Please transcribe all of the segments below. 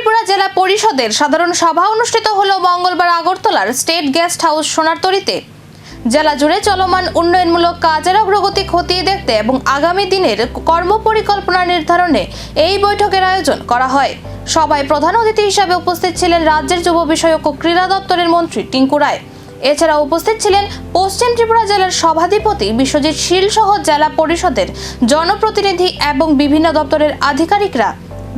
ত্রিপুরা জেলা পরিষদের সাধারণ সভা অনুষ্ঠিত হলো মঙ্গলবার আগরতলার স্টেট গেস্ট হাউস সোনারতরীতে। জেলা জুড়ে চলমান উন্নয়নমূলক কাজের অগ্রগতি খতিয়ে দেখতে এবং আগামী দিনের কর্মপরিকল্পনা নির্ধারণে এই বৈঠকের আয়োজন করা হয়। সভায় প্রধান অতিথি হিসেবে উপস্থিত ছিলেন রাজ্যের যুব বিষয়ক ও ক্রীড়া দপ্তরের মন্ত্রী টিঙ্কু রায়। এছাড়া উপস্থিত ছিলেন পশ্চিম ত্রিপুরা জেলার সভাধিপতি বিশ্বজিৎ শীল সহ জেলা পরিষদের জনপ্রতিনিধি এবং বিভিন্ন দপ্তরের আধিকারিকরা।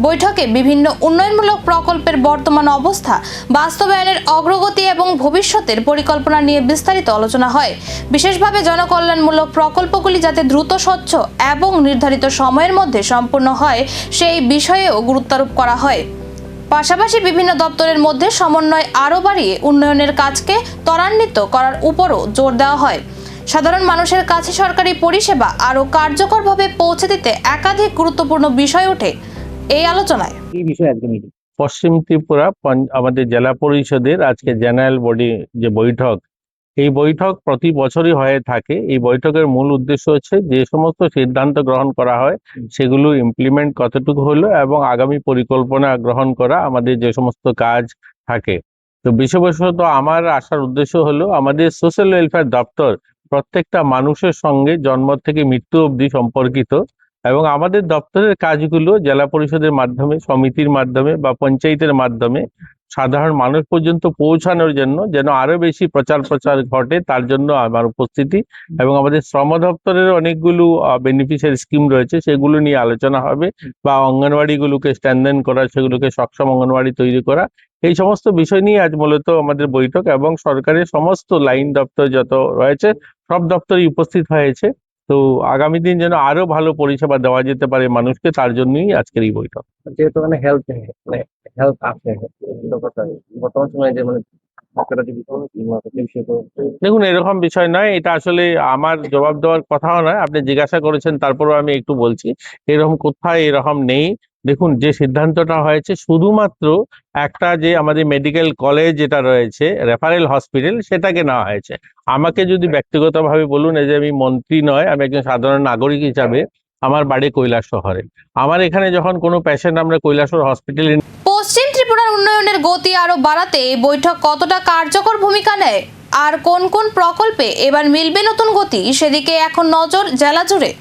বৈঠকে বিভিন্ন উন্নয়নমূলক প্রকল্পের বর্তমান অবস্থা, বাস্তবায়নের অগ্রগতি এবং ভবিষ্যতের পরিকল্পনা নিয়ে বিস্তারিত আলোচনা হয়। বিশেষভাবে জনকল্যাণমূলক প্রকল্পগুলি যাতে দ্রুত, স্বচ্ছ এবং নির্ধারিত সময়ের মধ্যে সম্পূর্ণ হয় সেই বিষয়েও গুরুত্বারোপ করা হয়। পাশাপাশি বিভিন্ন দপ্তরের মধ্যে সমন্বয় আরও বাড়িয়ে উন্নয়নের কাজকে ত্বরান্বিত করার উপরও জোর দেওয়া হয়। সাধারণ মানুষের কাছে সরকারি পরিষেবা আরও কার্যকরভাবে পৌঁছে দিতে একাধিক গুরুত্বপূর্ণ বিষয় ওঠে এই আলোচনায়। পশ্চিম ত্রিপুরা আমাদের জেলা পরিষদের আজকে জেনারেল বডি যে বৈঠক, এই বৈঠক প্রতি বছরই হয়ে থাকে। এই বৈঠকের মূল উদ্দেশ্য হচ্ছে যে সমস্ত সিদ্ধান্ত গ্রহণ করা হয় সেগুলো ইমপ্লিমেন্ট কতটুকু হলো এবং আগামী পরিকল্পনা গ্রহণ করা আমাদের যে সমস্ত কাজ থাকে। তো বিশেষত আমার আসার উদ্দেশ্য হলো আমাদের সোশ্যাল ওয়েলফেয়ার দপ্তর প্রত্যেকটা মানুষের সঙ্গে জন্ম থেকে মৃত্যু অবধি সম্পর্কিত এবং আমাদের দপ্তরের কাজগুলো জেলা পরিষদের মাধ্যমে, সমিতির মাধ্যমে বা পঞ্চায়েতের মাধ্যমে সাধারণ মানুষ পর্যন্ত পৌঁছানোর জন্য যেন আরো বেশি প্রচার ঘটে, তার জন্য আমার উপস্থিতি। এবং আমাদের শ্রম দপ্তরের অনেকগুলো বেনিফিশিয়ারি স্কিম রয়েছে, সেগুলো নিয়ে আলোচনা হবে, বা অঙ্গনওয়াড়িগুলোকে স্ট্রেনথেন করা, সেগুলোকে সক্ষম অঙ্গনওয়াড়ি তৈরি করা, এই সমস্ত বিষয় নিয়ে আজ মূলত আমাদের বৈঠক। এবং সরকারের সমস্ত লাইন দপ্তর যত রয়েছে সব দপ্তরই উপস্থিত হয়েছে। তো আগামী দিন যেন আরো ভালো পরিষেবা দেওয়া যেতে পারে মানুষকে, তার জন্যই আজকের এই বৈঠক। যেহেতু হেলথ আছে বর্তমান সময়ে যে দেখুন, এরকম বিষয় নয়, এটা আসলে আমার জবাব দেওয়ার কথাও নয়। আপনি জিজ্ঞাসা করেছেন, তারপরেও আমি একটু বলছি। এরকম কোথায় এরকম নেই। দেখুন, যে সিদ্ধান্তটা হয়েছে শুধুমাত্র একটা যে আমাদের মেডিকেল কলেজ যেটা রয়েছে, রেফারেল হসপিটাল, সেটাকে নেওয়া হয়েছে। আমাকে যদি ব্যক্তিগতভাবে বলুন, এই যে আমি মন্ত্রী নয়, আমি একজন সাধারণ নাগরিক হিসাবে আমার বাড়ি কৈলাস শহরে। আমার এখানে যখন কোনো পেশেন্ট আমরা কৈলাসহর হসপিটালে। পশ্চিম ত্রিপুরার উন্নয়নের গতি আরো বাড়াতে এই বৈঠক কতটা কার্যকর ভূমিকা নেয় আর কোন কোন প্রকল্পে এবার মিলবে নতুন গতি, সেদিকে এখন নজর জেলা জুড়ে।